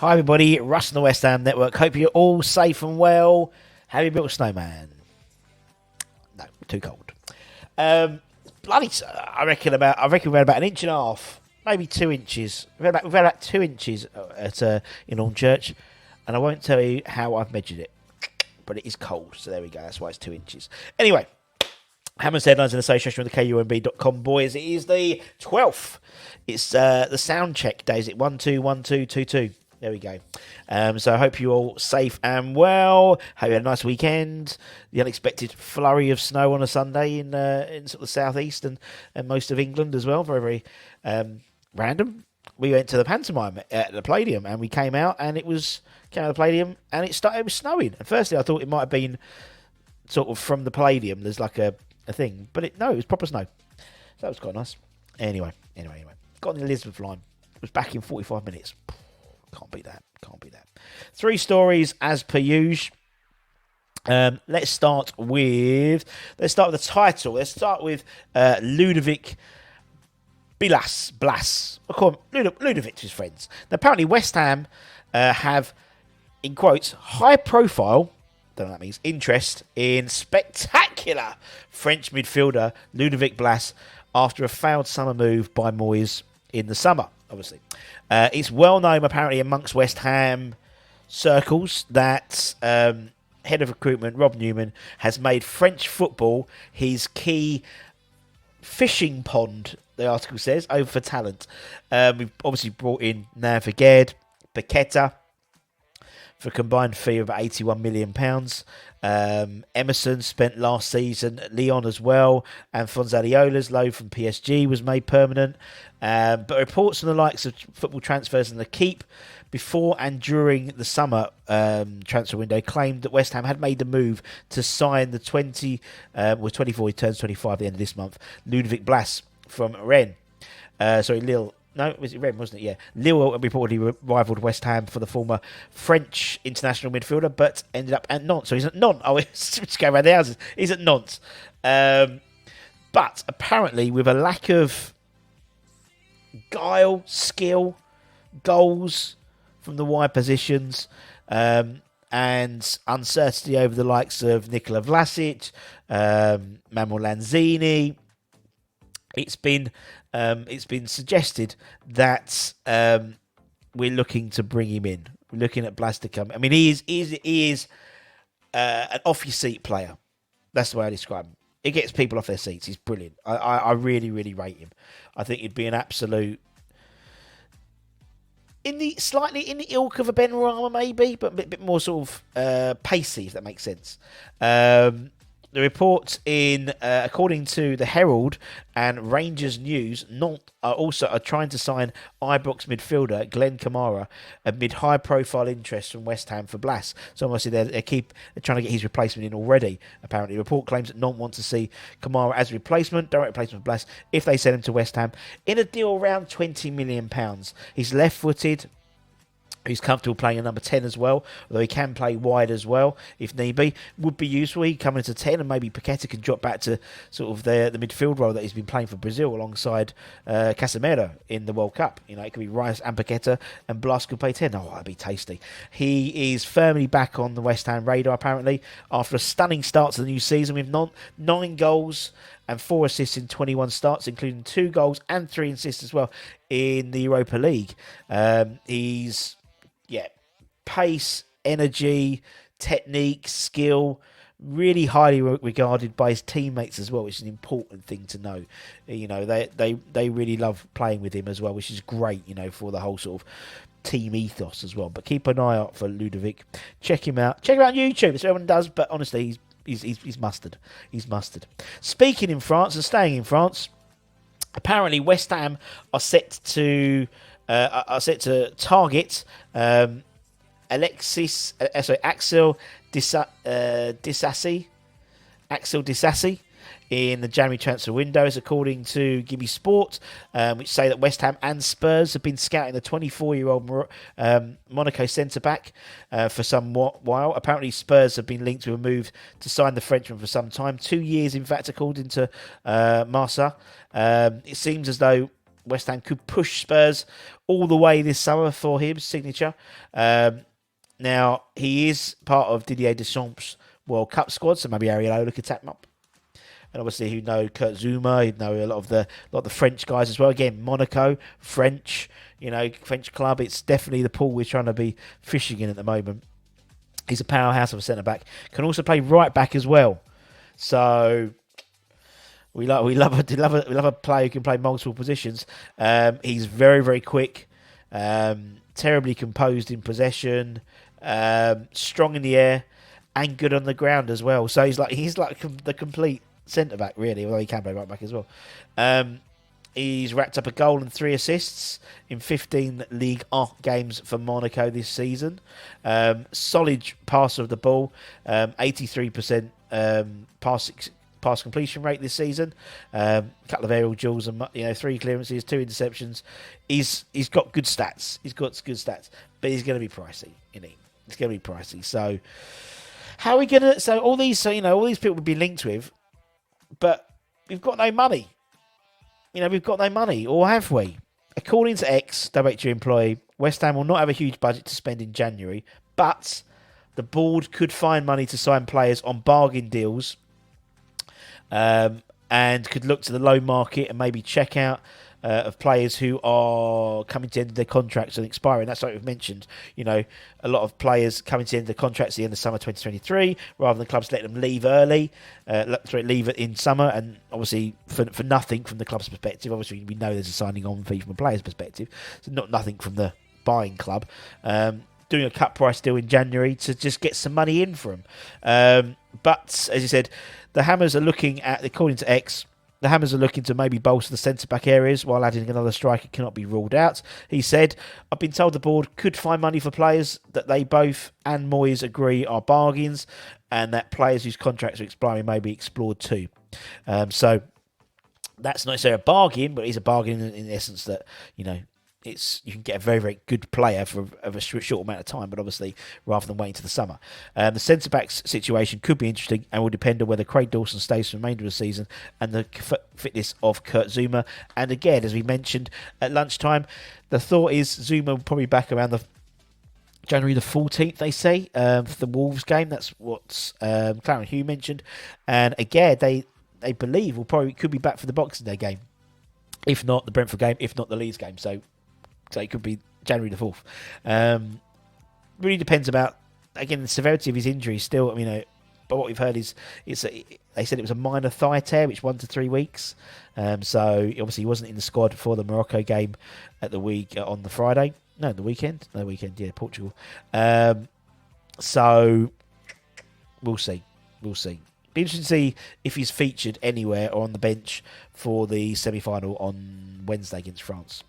Hi everybody, Russ and the West Ham Network. Hope you're all safe and well. Have you built a snowman? No, too cold. Bloody, I reckon we're about an inch and a half, maybe 2 inches. We've had about 2 inches at in Hornchurch, and I won't tell you how I've measured it, but it is cold. So there we go. That's why it's 2 inches. Anyway, Hammond's Headlines in association with the KUMB.com boys. It is the 12th. It's the sound check days. It 121222. There we go. So I hope you're all safe and well. Hope you had a nice weekend. The unexpected flurry of snow on a Sunday in sort of the southeast and most of England as well. Very, very random. We went to the pantomime at the Palladium and we came out and came out of the Palladium and it was snowing. And firstly, I thought it might have been sort of from the Palladium. There's like a thing, but it was proper snow. So that was quite nice. Anyway. Got on the Elizabeth line. It was back in 45 minutes. Can't beat that. 3 stories as per usual. Let's start with the title. Let's start with Ludovic Blas. I call him Ludovic to his friends. Now, apparently West Ham have, in quotes, high profile, don't know what that means, interest in spectacular French midfielder Ludovic Blas after a failed summer move by Moyes in the summer, obviously. It's well known, apparently, amongst West Ham circles that head of recruitment, Rob Newman, has made French football his key fishing pond, the article says, over for talent. We've obviously brought in Naviged, Paqueta, for a combined fee of about £81 million. Emerson spent last season at Lyon as well, and Fonzadiola's loan from PSG was made permanent. But reports from the likes of Football Transfers and the Keep before and during the summer transfer window claimed that West Ham had made the move to sign the 24, he turns 25 at the end of this month, Ludovic Blas from Rennes. Lille. No, it was Rennes, wasn't it? Yeah. Lille reportedly rivaled West Ham for the former French international midfielder, but ended up at Nantes. So he's at Nantes. Oh, let's go around the houses. He's at Nantes. But apparently, with a lack of guile, skill, goals from the wide positions, and uncertainty over the likes of Nikola Vlasic, Manuel Lanzini, it's been suggested that we're looking to bring him in. We're looking at Blas to come. I mean, he is an off your seat player. That's the way I describe him. He gets people off their seats. He's brilliant. I really, really rate him. I think he'd be an absolute slightly in the ilk of a Ben Rama maybe, but a bit more sort of pacey, if that makes sense. The report according to the Herald and Rangers News, Nantes are trying to sign Ibrox midfielder Glenn Kamara amid high-profile interest from West Ham for Blas. So obviously they're trying to get his replacement in already. Apparently, the report claims that Nantes want to see Kamara as a direct replacement of Blas, if they send him to West Ham in a deal around £20 million. He's left-footed. He's comfortable playing a number 10 as well, although he can play wide as well if need be. Would be useful. He'd come into 10 and maybe Paqueta can drop back to sort of the midfield role that he's been playing for Brazil alongside Casemiro in the World Cup. You know, it could be Rice and Paqueta and Blas could play 10. Oh, that'd be tasty. He is firmly back on the West Ham radar apparently after a stunning start to the new season with 9 goals and 4 assists in 21 starts, including 2 goals and 3 assists as well in the Europa League. He's pace, energy, technique, skill, really highly regarded by his teammates as well, which is an important thing to know. You know, they really love playing with him as well, which is great, you know, for the whole sort of team ethos as well. But keep an eye out for Ludovic. Check him out. Check him out on YouTube. That's what everyone does, but honestly, he's mustard. He's mustard. Speaking in France and staying in France, apparently West Ham are set to target Axel Disasi in the January transfer windows, according to Gimme Sport, which say that West Ham and Spurs have been scouting the 24-year-old Monaco centre-back for some while. Apparently, Spurs have been linked with a move to sign the Frenchman for some time. 2 years, in fact, according to Marsa. It seems as though West Ham could push Spurs all the way this summer for him, signature. Now, he is part of Didier Deschamps' World Cup squad, so maybe Areola could tap him up. And obviously, you know Kurt Zouma, you know a lot of the French guys as well. Again, Monaco, French, French club. It's definitely the pool we're trying to be fishing in at the moment. He's a powerhouse of a centre back. Can also play right back as well. So we love a player who can play multiple positions. He's very, very quick, terribly composed in possession, strong in the air, and good on the ground as well. So he's like the complete centre back, really, although he can play right back as well. He's racked up a goal and 3 assists in 15 Ligue 1 games for Monaco this season. Solid passer of the ball, 83% pass completion rate this season. Couple of aerial duels and 3 clearances, 2 interceptions. He's got good stats. But he's going to be pricey, isn't he? It's going to be pricey. So how are we going to? So all these people would be linked with, but we've got no money. We've got no money, or have we? According to X, director employee, West Ham will not have a huge budget to spend in January, but the board could find money to sign players on bargain deals, and could look to the loan market and maybe check out of players who are coming to the end of their contracts and expiring. That's like we've mentioned. A lot of players coming to the end of their contracts at the end of summer 2023, rather than clubs letting them leave early, leave it in summer, and obviously for nothing from the club's perspective. Obviously, we know there's a signing on fee from a player's perspective, so nothing from the buying club. Doing a cut price deal in January to just get some money in for them. But as you said, the Hammers are looking at, according to X, the Hammers are looking to maybe bolster the centre-back areas while adding another striker cannot be ruled out. He said, I've been told the board could find money for players that they both and Moyes agree are bargains, and that players whose contracts are expiring may be explored too. So that's not necessarily a bargain, but it's a bargain in the essence that, you can get a very, very good player for a short amount of time, but obviously rather than waiting to the summer. The centre-backs situation could be interesting and will depend on whether Craig Dawson stays for the remainder of the season and the fitness of Kurt Zouma. And again, as we mentioned at lunchtime, the thought is Zouma will probably be back around the January the 14th, they say, for the Wolves game. That's what Clarence Hugh mentioned. And again, they believe could be back for the Boxing Day game. If not the Brentford game, if not the Leeds game. So it could be January the 4th. Really depends about, again, the severity of his injury still. But what we've heard is they said it was a minor thigh tear, which 1 to 3 weeks. So obviously he wasn't in the squad for the Morocco game at the week on the Friday. No, the weekend. No, weekend, yeah, Portugal. So we'll see. Be interesting to see if he's featured anywhere or on the bench for the semi-final on Wednesday against France.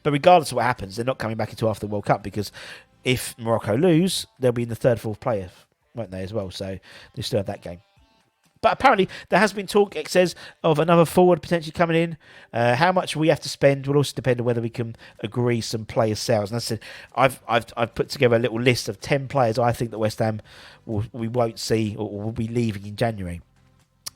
But regardless of what happens, they're not coming back until after the World Cup, because if Morocco lose, they'll be in the 3rd, 4th player, won't they, as well? So they still have that game. But apparently there has been talk, it says, of another forward potentially coming in. How much we have to spend will also depend on whether we can agree some player sales. And I said, I've put together a little list of 10 players I think that West Ham we won't see or will be leaving in January,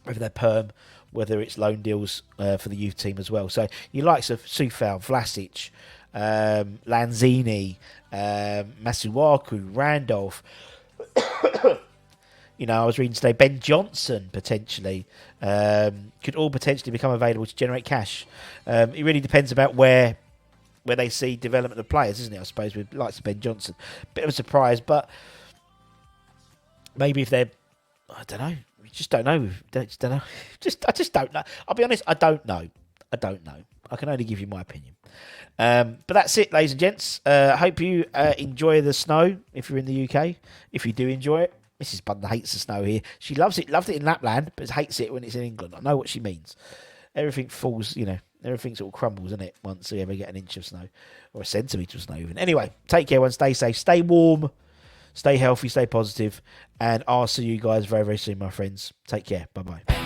whether they're perm, whether it's loan deals for the youth team as well. So your likes of Soufal, Vlasic, Lanzini, Masuaku, Randolph. I was reading today, Ben Johnson potentially could all potentially become available to generate cash. It really depends about where they see development of players, isn't it? I suppose with likes of Ben Johnson, bit of a surprise, but maybe if they're, I don't know. We just don't know. I just don't know. I'll be honest. I don't know. I can only give you my opinion. But that's it, ladies and gents. I hope you enjoy the snow if you're in the UK. If you do enjoy it, Mrs. Bunda hates the snow here. She loves it. Loved it in Lapland, but hates it when it's in England. I know what she means. Everything falls. Everything sort of crumbles, isn't it? Once you ever get an inch of snow or a centimetre of snow, even. Anyway, take care. Everyone, stay safe, stay warm. Stay healthy, stay positive, and I'll see you guys very, very soon, my friends. Take care. Bye-bye.